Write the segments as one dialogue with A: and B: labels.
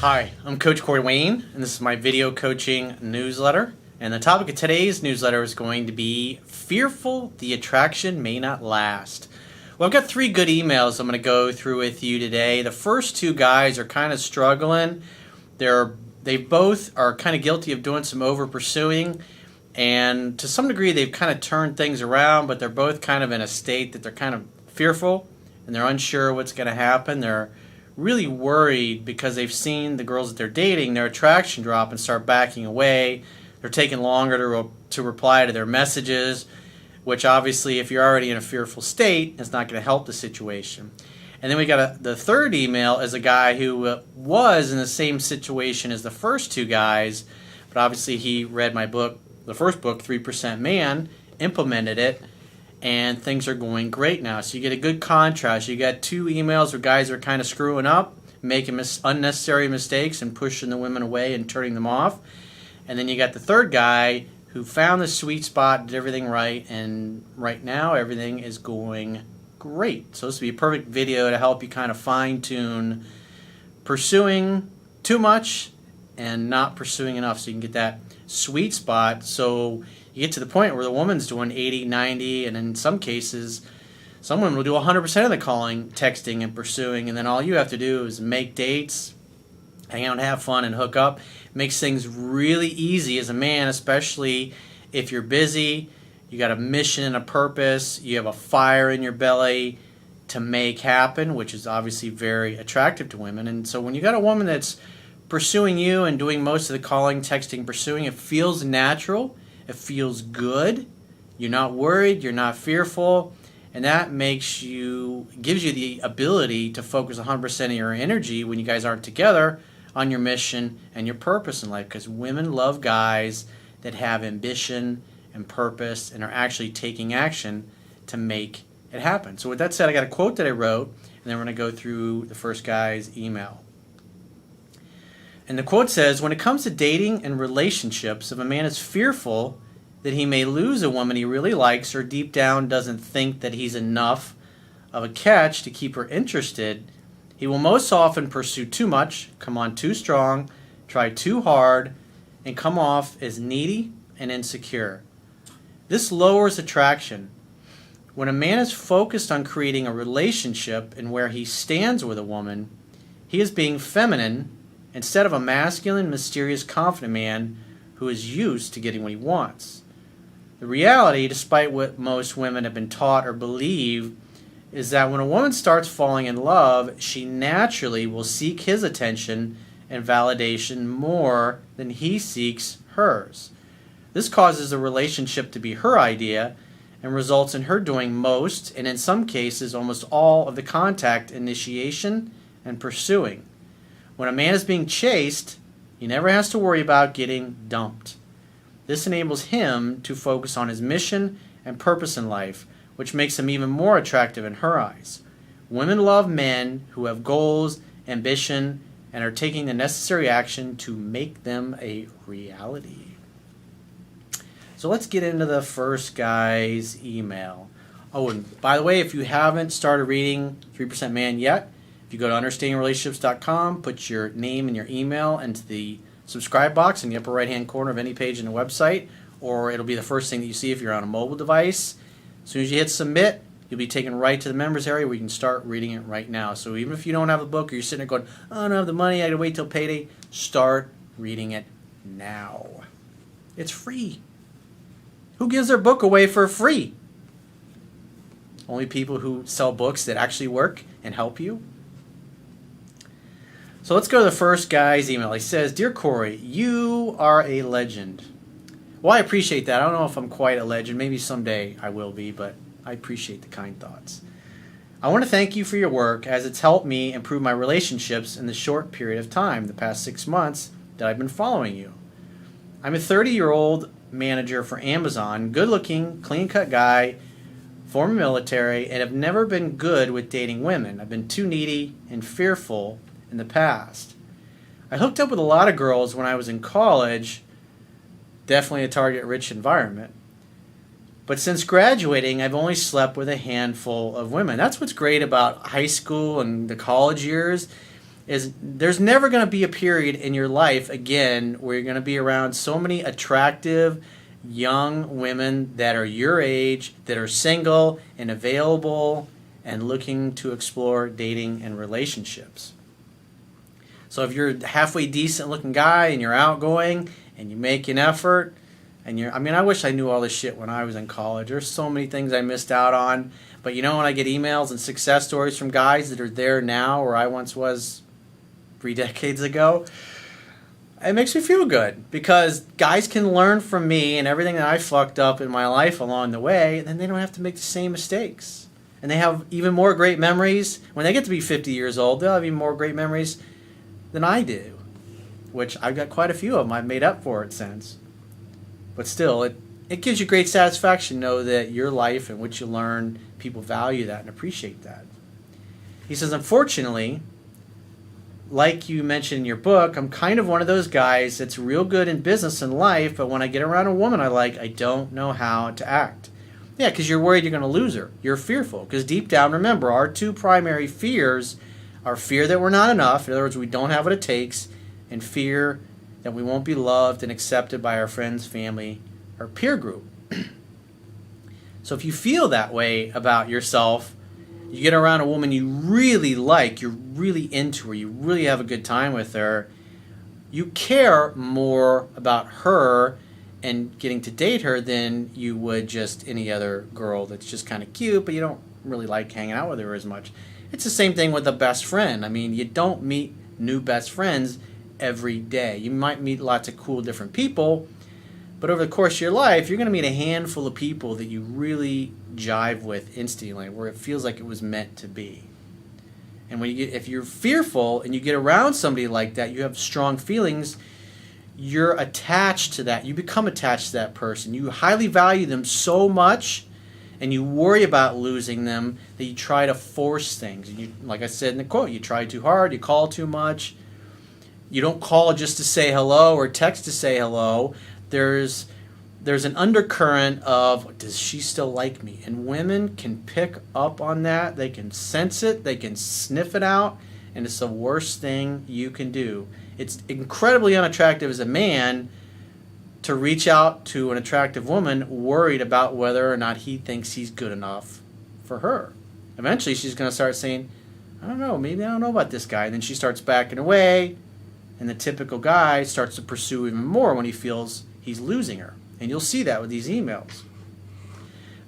A: Hi, I'm Coach Corey Wayne, and this is my video coaching newsletter. And the topic of today's newsletter is going to be Fearful the Attraction May Not Last. Well, I've got 3 good emails I'm going to go through with you today. The first 2 guys are kind of struggling. They both are kind of guilty of doing some over pursuing, and to some degree they've kind of turned things around, but they're both kind of in a state that they're kind of fearful and they're unsure what's going to happen. They're really worried because they've seen the girls that they're dating, their attraction drop and start backing away. They're taking longer to reply to their messages, which obviously if you're already in a fearful state, it's not going to help the situation. And then we got the third email is a guy who was in the same situation as the first 2 guys, but obviously he read my book, the first book, 3% Man, implemented it, and things are going great now. So you get a good contrast. You got 2 emails where guys are kind of screwing up, making unnecessary mistakes and pushing the women away and turning them off. And then you got the third guy who found the sweet spot, did everything right, and right now everything is going great. So this would be a perfect video to help you kind of fine-tune pursuing too much and not pursuing enough, so you can get that sweet spot so you get to the point where the woman's doing 80, 90, and in some cases some women will do 100% of the calling, texting, and pursuing, and then all you have to do is make dates, hang out, have fun, and hook up. It makes things really easy as a man, especially if you're busy, you got a mission and a purpose, you have a fire in your belly to make happen, which is obviously very attractive to women. And so when you got a woman that's pursuing you and doing most of the calling, texting, pursuing, it feels natural, it feels good, you're not worried, you're not fearful, and that gives you the ability to focus 100% of your energy when you guys aren't together on your mission and your purpose in life, because women love guys that have ambition and purpose and are actually taking action to make it happen. So with that said, I got a quote that I wrote, and then we're going to go through the first guy's email. And the quote says, "When it comes to dating and relationships, if a man is fearful that he may lose a woman he really likes or deep down doesn't think that he's enough of a catch to keep her interested, he will most often pursue too much, come on too strong, try too hard, and come off as needy and insecure. This lowers attraction. When a man is focused on creating a relationship and where he stands with a woman, he is being feminine instead of a masculine, mysterious, confident man who is used to getting what he wants. The reality, despite what most women have been taught or believe, is that when a woman starts falling in love, she naturally will seek his attention and validation more than he seeks hers. This causes the relationship to be her idea and results in her doing most, and in some cases almost all, of the contact, initiation, and pursuing. When a man is being chased, he never has to worry about getting dumped. This enables him to focus on his mission and purpose in life, which makes him even more attractive in her eyes. Women love men who have goals, ambition, and are taking the necessary action to make them a reality." So let's get into the first guy's email. Oh, and by the way, if you haven't started reading 3% Man yet, if you go to understandingrelationships.com, put your name and your email into the subscribe box in the upper right-hand corner of any page in the website, or it'll be the first thing that you see if you're on a mobile device. As soon as you hit submit, you'll be taken right to the members area where you can start reading it right now. So even if you don't have a book or you're sitting there going, "Oh, I don't have the money, I gotta wait till payday," start reading it now. It's free. Who gives their book away for free? Only people who sell books that actually work and help you. So let's go to the first guy's email. He says, "Dear Corey, you are a legend." Well, I appreciate that. I don't know if I'm quite a legend. Maybe someday I will be, but I appreciate the kind thoughts. "I want to thank you for your work, as it's helped me improve my relationships in the short period of time, the past 6 months, that I've been following you. I'm a 30-year-old manager for Amazon, good-looking, clean-cut guy, former military, and have never been good with dating women. I've been too needy and fearful in the past. I hooked up with a lot of girls when I was in college, definitely a target-rich environment. But since graduating, I've only slept with a handful of women." That's what's great about high school and the college years, is there's never going to be a period in your life again where you're going to be around so many attractive young women that are your age, that are single and available and looking to explore dating and relationships. So if you're a halfway decent looking guy and you're outgoing and you make an effort and I wish I knew all this shit when I was in college. There's so many things I missed out on. But when I get emails and success stories from guys that are there now where I once was 3 decades ago, it makes me feel good because guys can learn from me and everything that I fucked up in my life along the way, and then they don't have to make the same mistakes. And they have even more great memories. When they get to be 50 years old, they'll have even more great memories than I do, which I've got quite a few of them. I've made up for it since. But still, it gives you great satisfaction to know that your life and what you learn, people value that and appreciate that. He says, unfortunately, like you mentioned in your book, I'm kind of one of those guys that's real good in business and life, but when I get around a woman I like, I don't know how to act. Yeah, because you're worried you're going to lose her. You're fearful. Because deep down, remember, our 2 primary fears are fear that we're not enough, in other words, we don't have what it takes, and fear that we won't be loved and accepted by our friends, family, or peer group. So if you feel that way about yourself, you get around a woman you really like, you're really into her, you really have a good time with her, you care more about her and getting to date her than you would just any other girl that's just kind of cute, but you don't really like hanging out with her as much. It's the same thing with a best friend. I mean, you don't meet new best friends every day. You might meet lots of cool different people, but over the course of your life, you're going to meet a handful of people that you really jive with instantly, where it feels like it was meant to be. And if you're fearful and you get around somebody like that, you have strong feelings, you're attached to that. You become attached to that person. You highly value them so much, and you worry about losing them that you try to force things. And like I said in the quote, you try too hard, you call too much. You don't call just to say hello or text to say hello. There's an undercurrent of, does she still like me? And women can pick up on that. They can sense it. They can sniff it out. And it's the worst thing you can do. It's incredibly unattractive as a man to reach out to an attractive woman worried about whether or not he thinks he's good enough for her. Eventually she's going to start saying, I don't know, maybe I don't know about this guy. And then she starts backing away, and the typical guy starts to pursue even more when he feels he's losing her. And you'll see that with these emails.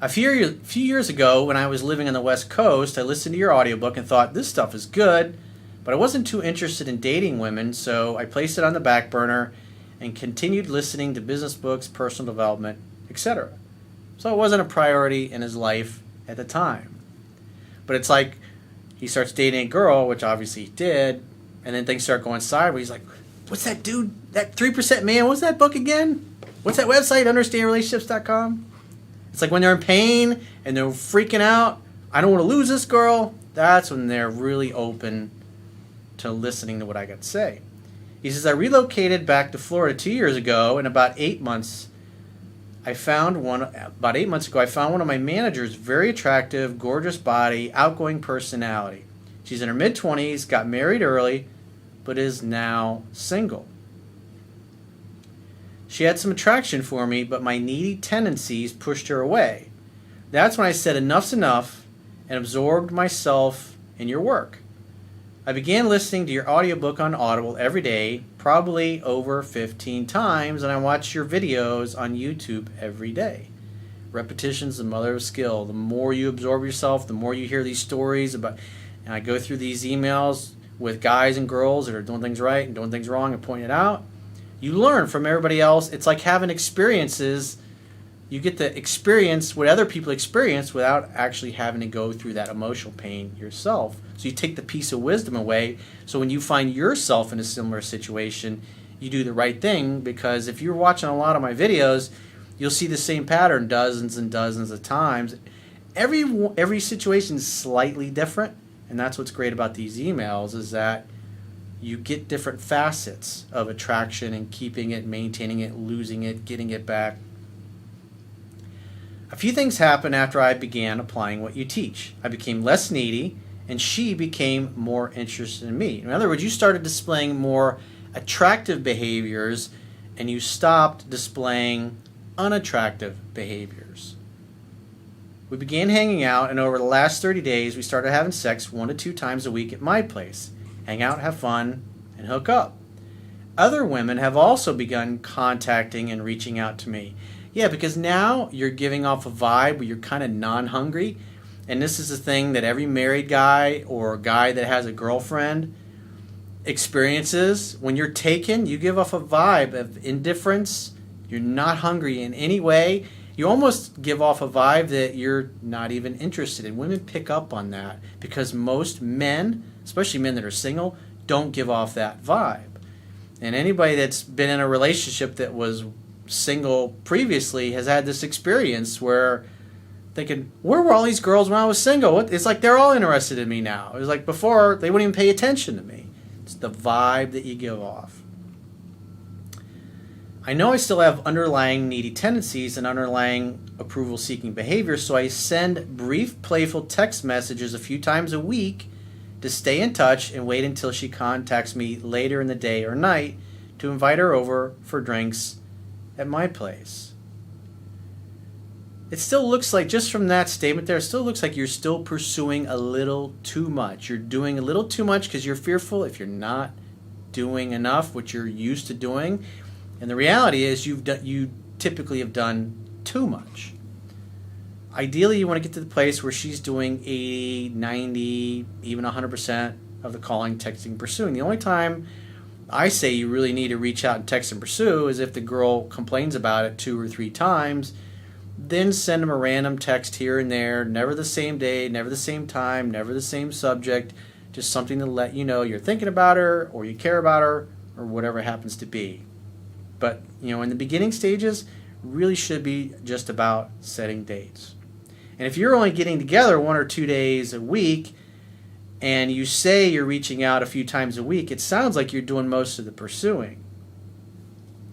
A: A few years ago, when I was living on the West Coast, I listened to your audiobook and thought, this stuff is good, but I wasn't too interested in dating women, so I placed it on the back burner and continued listening to business books, personal development, etc. So it wasn't a priority in his life at the time. But it's like he starts dating a girl, which obviously he did, and then things start going sideways. He's like, what's that dude, that 3% man, what's that book again? What's that website, understandrelationships.com? It's like when they're in pain and they're freaking out, I don't want to lose this girl, that's when they're really open to listening to what I got to say. He says, I relocated back to Florida 2 years ago, and about 8 months ago, I found one of my managers, very attractive, gorgeous body, outgoing personality. She's in her mid-20s, got married early, but is now single. She had some attraction for me, but my needy tendencies pushed her away. That's when I said enough's enough and absorbed myself in your work. I began listening to your audiobook on Audible every day, probably over 15 times, and I watch your videos on YouTube every day. Repetition's the mother of skill. The more you absorb yourself, the more you hear these stories about, and I go through these emails with guys and girls that are doing things right and doing things wrong and pointing it out. You learn from everybody else. It's like having experiences. You get to experience what other people experience without actually having to go through that emotional pain yourself. So you take the piece of wisdom away. So when you find yourself in a similar situation, you do the right thing, because if you're watching a lot of my videos, you'll see the same pattern dozens and dozens of times. Every situation is slightly different, and that's what's great about these emails, is that you get different facets of attraction and keeping it, maintaining it, losing it, getting it back. A few things happened after I began applying what you teach. I became less needy and she became more interested in me. In other words, you started displaying more attractive behaviors and you stopped displaying unattractive behaviors. We began hanging out, and over the last 30 days, we started having sex 1 to 2 times a week at my place. Hang out, have fun, and hook up. Other women have also begun contacting and reaching out to me. Yeah, because now you're giving off a vibe where you're kind of non-hungry. And this is a thing that every married guy or guy that has a girlfriend experiences. When you're taken, you give off a vibe of indifference. You're not hungry in any way. You almost give off a vibe that you're not even interested in. Women pick up on that because most men, especially men that are single, don't give off that vibe. And anybody that's been in a relationship that was single previously has had this experience where thinking, where were all these girls when I was single? It's like they're all interested in me now. It was like before, they wouldn't even pay attention to me. It's the vibe that you give off. I know I still have underlying needy tendencies and underlying approval-seeking behavior, so I send brief, playful text messages a few times a week to stay in touch and wait until she contacts me later in the day or night to invite her over for drinks at my place. It still looks like, just from that statement there, it still looks like you're still pursuing a little too much. You're doing a little too much because you're fearful if you're not doing enough, what you're used to doing. And the reality is you typically have done too much. Ideally, you want to get to the place where she's doing 80, 90, even 100% of the calling, texting, pursuing. The only time I say you really need to reach out and text and pursue is if the girl complains about it 2 or 3 times. Then send them a random text here and there, never the same day, never the same time, never the same subject, just something to let you know you're thinking about her or you care about her or whatever it happens to be. But, in the beginning stages, really should be just about setting dates. And if you're only getting together 1 or 2 days a week and you say you're reaching out a few times a week, it sounds like you're doing most of the pursuing.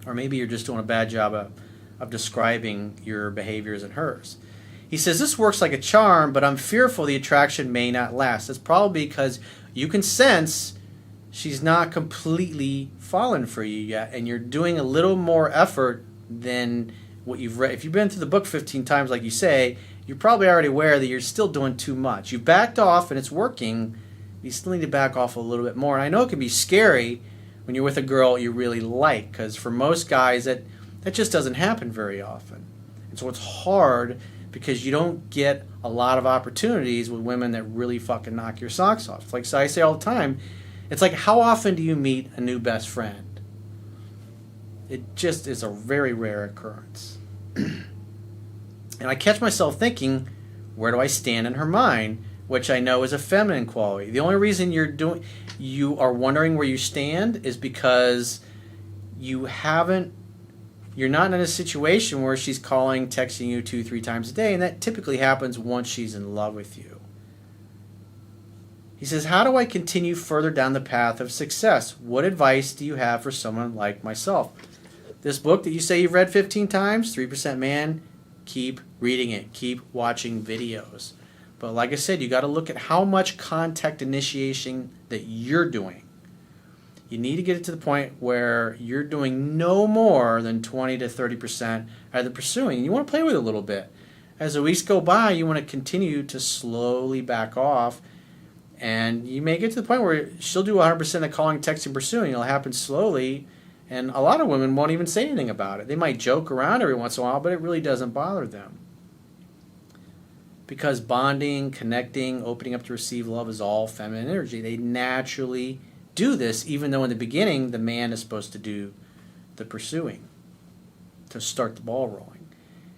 A: Or maybe you're just doing a bad job of describing your behaviors and hers. He says, this works like a charm, but I'm fearful the attraction may not last. That's probably because you can sense she's not completely fallen for you yet, and you're doing a little more effort than what you've read. If you've been through the book 15 times, like you say, you're probably already aware that you're still doing too much. You've backed off, and it's working. You still need to back off a little bit more. And I know it can be scary when you're with a girl you really like, because for most guys, that just doesn't happen very often. And so it's hard because you don't get a lot of opportunities with women that really fucking knock your socks off. Like I say all the time, it's like, how often do you meet a new best friend? It just is a very rare occurrence. And I catch myself thinking, where do I stand in her mind? Which I know is a feminine quality. The only reason you are wondering where you stand is because you're not in a situation where she's calling, texting you 2-3 times a day, and that typically happens once she's in love with you. He says, how do I continue further down the path of success? What advice do you have for someone like myself? This book that you say you've read 15 times, 3% Man, keep reading it. Keep watching videos. But like I said, you got to look at how much contact initiation that you're doing. You need to get it to the point where you're doing no more than 20 to 30% of the pursuing. You want to play with it a little bit. As the weeks go by, you want to continue to slowly back off. And you may get to the point where she'll do 100% of the calling, texting, pursuing. It'll happen slowly. And a lot of women won't even say anything about it. They might joke around every once in a while, but it really doesn't bother them. Because bonding, connecting, opening up to receive love is all feminine energy. They naturally do this, even though in the beginning the man is supposed to do the pursuing to start the ball rolling.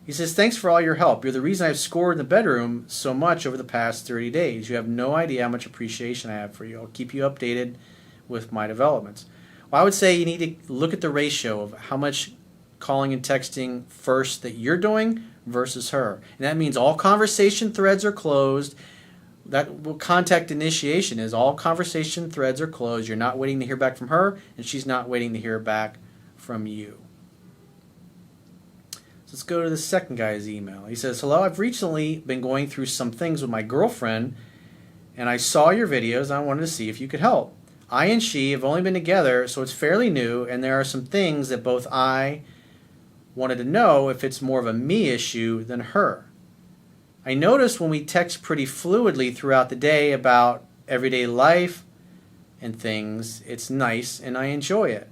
A: He says, thanks for all your help. You're the reason I've scored in the bedroom so much over the past 30 days. You have no idea how much appreciation I have for you. I'll keep you updated with my developments. Well, I would say you need to look at the ratio of how much calling and texting first that you're doing versus her. And that means all conversation threads are closed. That what contact initiation is. All conversation threads are closed. You're not waiting to hear back from her, and she's not waiting to hear back from you. So let's go to the second guy's email. He says, hello, I've recently been going through some things with my girlfriend, and I saw your videos and I wanted to see if you could help. I and she have only been together, so it's fairly new, and there are some things that both I wanted to know if it's more of a me issue than her. I noticed when we text pretty fluidly throughout the day about everyday life and things, it's nice and I enjoy it.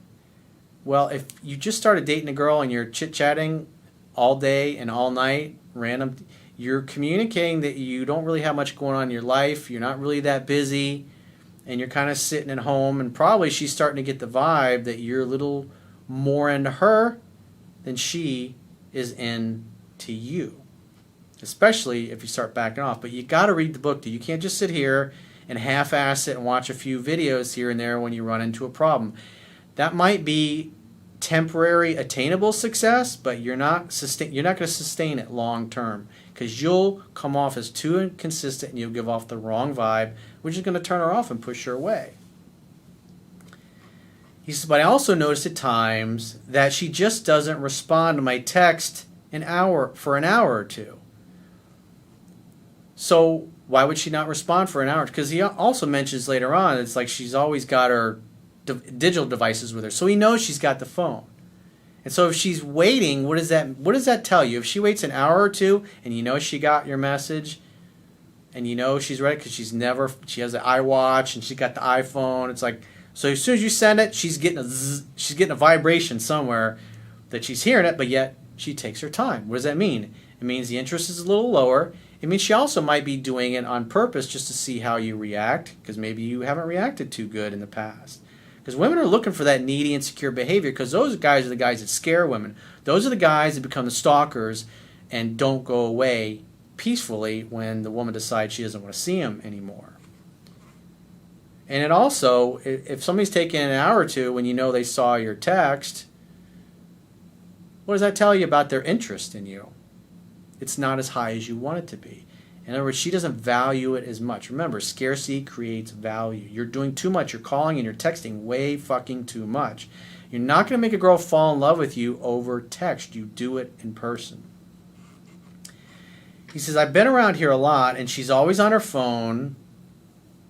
A: Well, if you just started dating a girl and you're chit-chatting all day and all night, random, you're communicating that you don't really have much going on in your life, you're not really that busy, and you're kind of sitting at home, and probably she's starting to get the vibe that you're a little more into her than she is into you. Especially if you start backing off. But you got to read the book, dude. You can't just sit here and half-ass it and watch a few videos here and there when you run into a problem. That might be temporary attainable success, but you're not going to sustain it long term, because you'll come off as too inconsistent and you'll give off the wrong vibe, which is going to turn her off and push her away. He says, but I also noticed at times that she just doesn't respond to my text for an hour or two. So why would she not respond for an hour? Because he also mentions later on, it's like she's always got her digital devices with her, so he knows she's got the phone. And so if she's waiting, what does that tell you? If she waits an hour or two and you know she got your message and you know she's ready, because she has an iWatch and she's got the iPhone, it's like, so as soon as you send it, she's getting a vibration somewhere that she's hearing it, but yet she takes her time. What does that mean? It means the interest is a little lower. It means she also might be doing it on purpose just to see how you react, because maybe you haven't reacted too good in the past. Because women are looking for that needy, insecure behavior, because those guys are the guys that scare women. Those are the guys that become the stalkers and don't go away peacefully when the woman decides she doesn't want to see him anymore. And it also, if somebody's taking an hour or two when you know they saw your text, what does that tell you about their interest in you? It's not as high as you want it to be. In other words, she doesn't value it as much. Remember, scarcity creates value. You're doing too much. You're calling and you're texting way fucking too much. You're not going to make a girl fall in love with you over text. You do it in person. He says, I've been around here a lot, and she's always on her phone.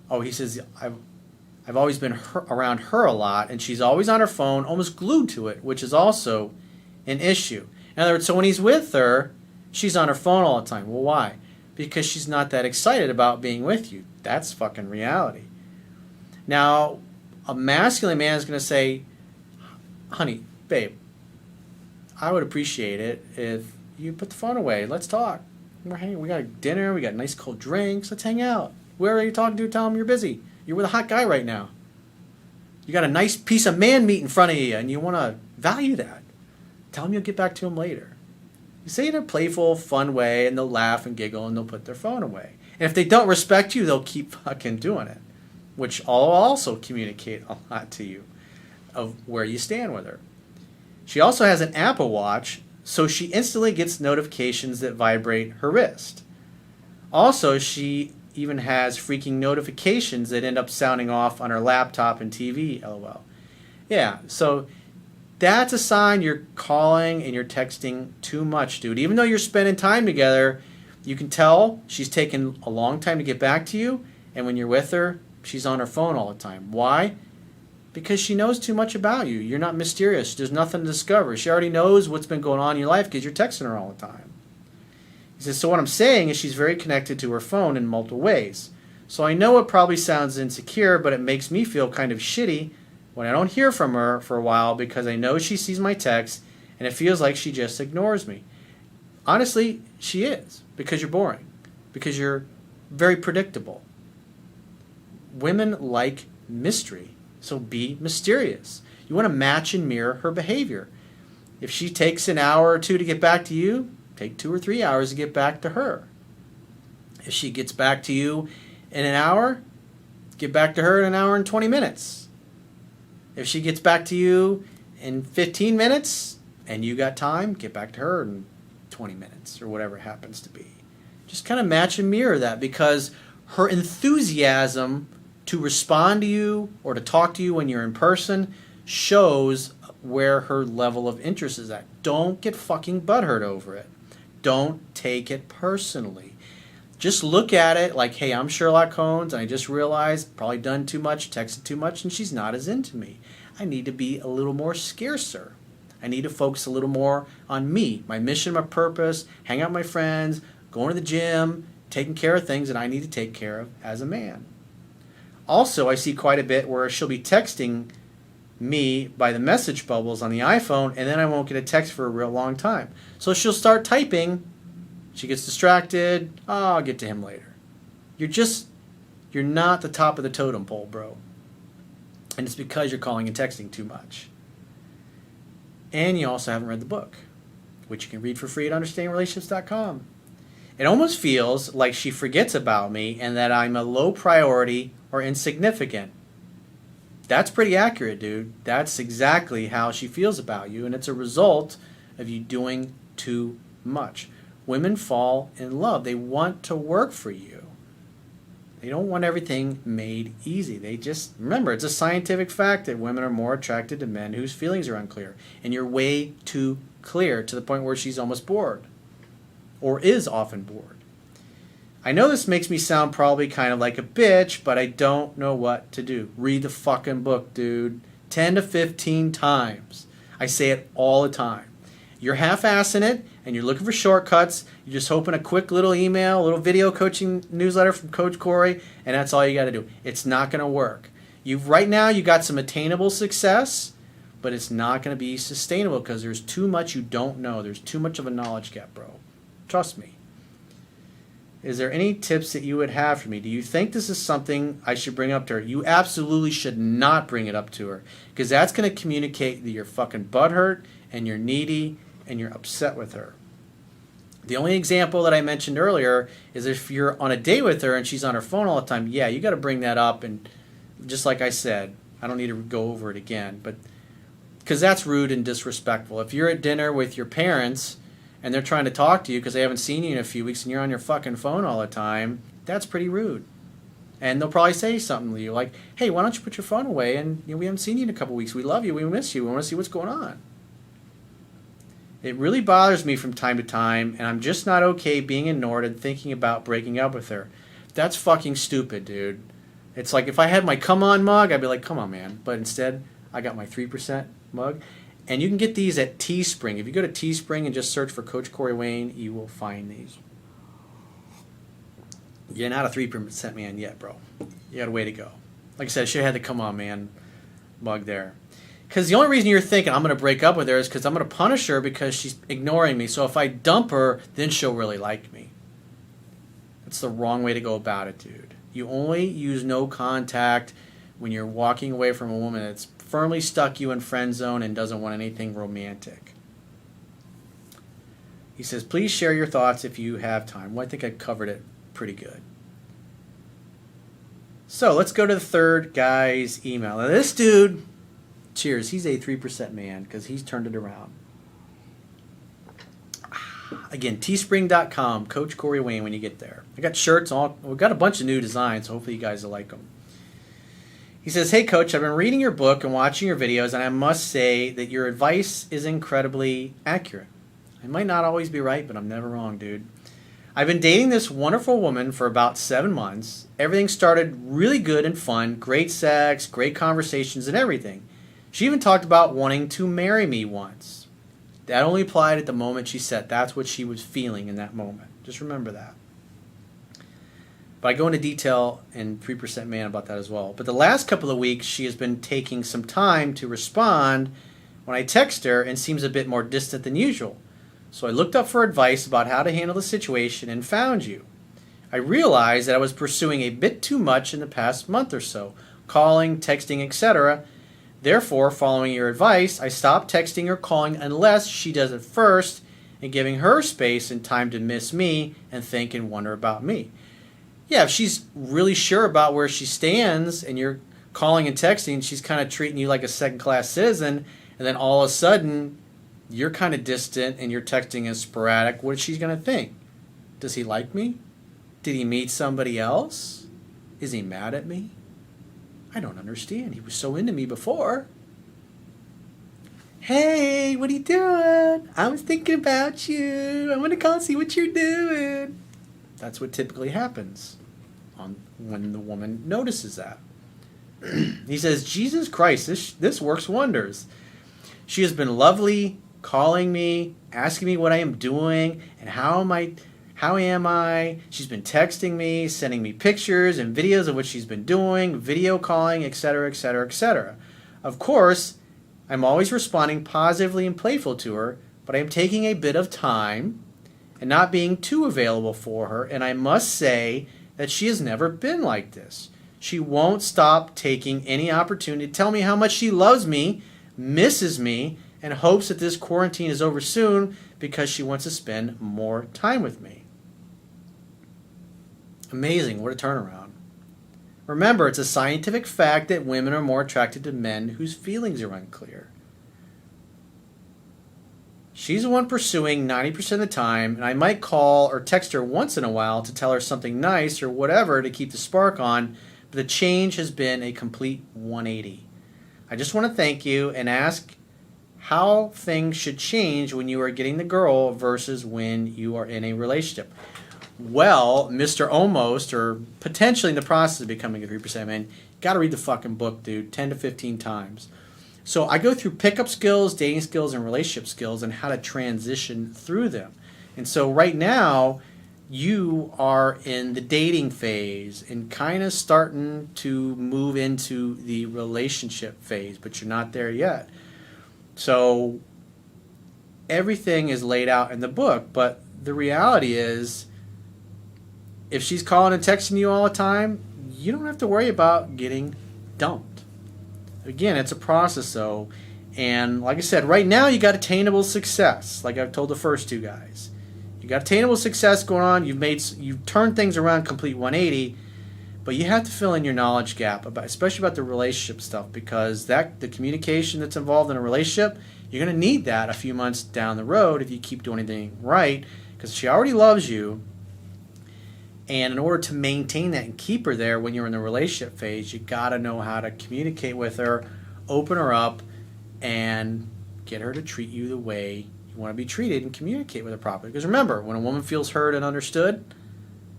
A: Oh, he says, I've always been around her a lot, and she's always on her phone, almost glued to it, which is also an issue. In other words, so when he's with her, she's on her phone all the time. Well, why? Because she's not that excited about being with you. That's fucking reality. Now, a masculine man is going to say, honey, babe, I would appreciate it if you put the phone away. Let's talk. We're hanging. We got dinner. We got nice cold drinks. Let's hang out. Where are you talking to? Tell him you're busy. You're with a hot guy right now. You got a nice piece of man meat in front of you, and you want to value that. Tell him you'll get back to him later. You say it in a playful, fun way, and they'll laugh and giggle, and they'll put their phone away. And if they don't respect you, they'll keep fucking doing it, which will also communicate a lot to you of where you stand with her. She also has an Apple Watch, so she instantly gets notifications that vibrate her wrist. Also, she even has freaking notifications that end up sounding off on her laptop and TV, lol. Yeah, so that's a sign you're calling and you're texting too much, dude. Even though you're spending time together, you can tell she's taking a long time to get back to you, and when you're with her, she's on her phone all the time. Why? Because she knows too much about you. You're not mysterious. There's nothing to discover. She already knows what's been going on in your life because you're texting her all the time. He says, so what I'm saying is she's very connected to her phone in multiple ways. So I know it probably sounds insecure, but it makes me feel kind of shitty when I don't hear from her for a while, because I know she sees my texts and it feels like she just ignores me. Honestly, she is, because you're boring, because you're very predictable. Women like mystery, so be mysterious. You want to match and mirror her behavior. If she takes an hour or two to get back to you, take 2 or 3 hours to get back to her. If she gets back to you in an hour, get back to her in an hour and 20 minutes. If she gets back to you in 15 minutes and you got time, get back to her in 20 minutes or whatever it happens to be. Just kind of match and mirror that, because her enthusiasm to respond to you or to talk to you when you're in person shows where her level of interest is at. Don't get fucking butthurt over it. Don't take it personally. Just look at it like, hey, I'm Sherlock Holmes, and I just realized probably done too much, texted too much, and she's not as into me. I need to be a little more scarcer. I need to focus a little more on me, my mission, my purpose, hang out with my friends, going to the gym, taking care of things that I need to take care of as a man. Also, I see quite a bit where she'll be texting me by the message bubbles on the iPhone, and then I won't get a text for a real long time. So she'll start typing. She gets distracted. Oh, I'll get to him later. You're not the top of the totem pole, bro. And it's because you're calling and texting too much. And you also haven't read the book, which you can read for free at understandingrelationships.com. It almost feels like she forgets about me and that I'm a low priority or insignificant. That's pretty accurate, dude. That's exactly how she feels about you, and it's a result of you doing too much. Women fall in love. They want to work for you. They don't want everything made easy. They just, remember, it's a scientific fact that women are more attracted to men whose feelings are unclear. And you're way too clear to the point where she's almost bored. Or is often bored. I know this makes me sound probably kind of like a bitch, but I don't know what to do. Read the fucking book, dude. 10 to 15 times. I say it all the time. You're half-assing it, and you're looking for shortcuts. You're just hoping a quick little email, a little video coaching newsletter from Coach Corey, and that's all you got to do. It's not going to work. Right now, you got some attainable success, but it's not going to be sustainable because there's too much you don't know. There's too much of a knowledge gap, bro. Trust me. Is there any tips that you would have for me? Do you think this is something I should bring up to her? You absolutely should not bring it up to her because that's going to communicate that you're fucking butthurt and you're needy and you're upset with her. The only example that I mentioned earlier is if you're on a date with her and she's on her phone all the time, yeah, you got to bring that up. And just like I said, I don't need to go over it again, but because that's rude and disrespectful. If you're at dinner with your parents and they're trying to talk to you because they haven't seen you in a few weeks and you're on your fucking phone all the time, that's pretty rude. And they'll probably say something to you like, hey, why don't you put your phone away? And we haven't seen you in a couple weeks. We love you. We miss you. We want to see what's going on. It really bothers me from time to time, and I'm just not okay being ignored and thinking about breaking up with her. That's fucking stupid, dude. It's like if I had my Come On mug, I'd be like, come on, man. But instead, I got my 3% mug. And you can get these at Teespring. If you go to Teespring and just search for Coach Corey Wayne, you will find these. You're not a 3% man yet, bro. You got a way to go. Like I said, I should have had the Come On Man mug there. Because the only reason you're thinking I'm going to break up with her is because I'm going to punish her because she's ignoring me. So if I dump her, then she'll really like me. That's the wrong way to go about it, dude. You only use no contact when you're walking away from a woman that's firmly stuck you in friend zone and doesn't want anything romantic. He says, please share your thoughts if you have time. Well, I think I covered it pretty good. So let's go to the third guy's email. Now this dude, cheers, he's a 3% man because he's turned it around. Again, teespring.com, Coach Corey Wayne when you get there. I got shirts, we've got a bunch of new designs, so hopefully you guys will like them. He says, hey Coach, I've been reading your book and watching your videos, and I must say that your advice is incredibly accurate. I might not always be right, but I'm never wrong, dude. I've been dating this wonderful woman for about 7 months. Everything started really good and fun, great sex, great conversations, and everything. She even talked about wanting to marry me once. That only applied at the moment she said that's what she was feeling in that moment. Just remember that. But I go into detail in 3% Man about that as well. But the last couple of weeks, she has been taking some time to respond when I text her and seems a bit more distant than usual. So I looked up for advice about how to handle the situation and found you. I realized that I was pursuing a bit too much in the past month or so, calling, texting, etc. Therefore, following your advice, I stopped texting or calling unless she does it first and giving her space and time to miss me and think and wonder about me. Yeah, if she's really sure about where she stands and you're calling and texting, she's kind of treating you like a second-class citizen, and then all of a sudden you're kind of distant and your texting is sporadic, what is she going to think? Does he like me? Did he meet somebody else? Is he mad at me? I don't understand. He was so into me before. Hey, what are you doing? I was thinking about you. I want to call and see what you're doing. That's what typically happens when the woman notices that. He says, Jesus Christ, this works wonders. She has been lovely, calling me, asking me what I am doing, and how am I? She's been texting me, sending me pictures and videos of what she's been doing, video calling, etc., etc., etc. Of course, I'm always responding positively and playful to her, but I am taking a bit of time and not being too available for her, and I must say that she has never been like this. She won't stop taking any opportunity to tell me how much she loves me, misses me, and hopes that this quarantine is over soon because she wants to spend more time with me. Amazing, what a turnaround. Remember, it's a scientific fact that women are more attracted to men whose feelings are unclear. She's the one pursuing 90% of the time, and I might call or text her once in a while to tell her something nice or whatever to keep the spark on, but the change has been a complete 180. I just want to thank you and ask how things should change when you are getting the girl versus when you are in a relationship. Well, Mr. Almost, or potentially in the process of becoming a 3% man, you got to read the fucking book, dude, 10 to 15 times. So I go through pickup skills, dating skills, and relationship skills and how to transition through them. And so right now, you are in the dating phase and kind of starting to move into the relationship phase, but you're not there yet. So everything is laid out in the book, but the reality is, if she's calling and texting you all the time, you don't have to worry about getting dumped. Again, it's a process though, and like I said, right now you got attainable success, like I've told the first two guys. You got attainable success going on, you've turned things around complete 180, but you have to fill in your knowledge gap, especially about the relationship stuff, because the communication that's involved in a relationship, you're going to need that a few months down the road if you keep doing anything right, because she already loves you. And in order to maintain that and keep her there when you're in the relationship phase, you got to know how to communicate with her, open her up, and get her to treat you the way you want to be treated and communicate with her properly. Because remember, when a woman feels heard and understood,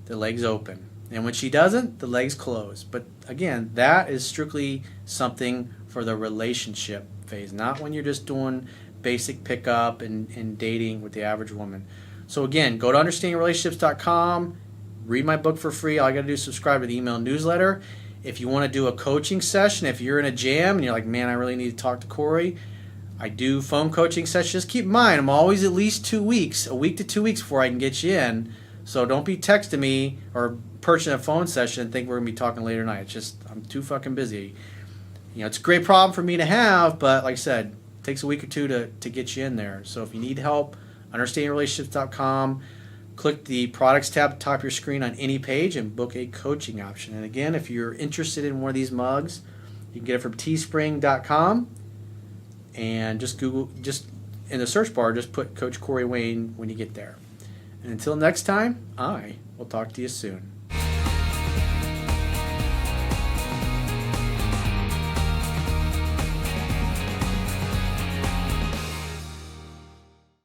A: the legs open. And when she doesn't, the legs close. But again, that is strictly something for the relationship phase, not when you're just doing basic pickup and dating with the average woman. So again, go to understandingrelationships.com. Read my book for free. All you got to do is subscribe to the email newsletter. If you want to do a coaching session, if you're in a jam and you're like, man, I really need to talk to Corey, I do phone coaching sessions. Just keep in mind, I'm always at least 2 weeks, a week to 2 weeks before I can get you in. So don't be texting me or purchasing a phone session and think we're going to be talking later tonight. It's just, I'm too fucking busy. You know, it's a great problem for me to have, but like I said, it takes a week or two to get you in there. So if you need help, understandingrelationships.com. Click the products tab at the top of your screen on any page and book a coaching option. And again, if you're interested in one of these mugs, you can get it from teespring.com, and just in the search bar, just put Coach Corey Wayne when you get there. And until next time, I will talk to you soon.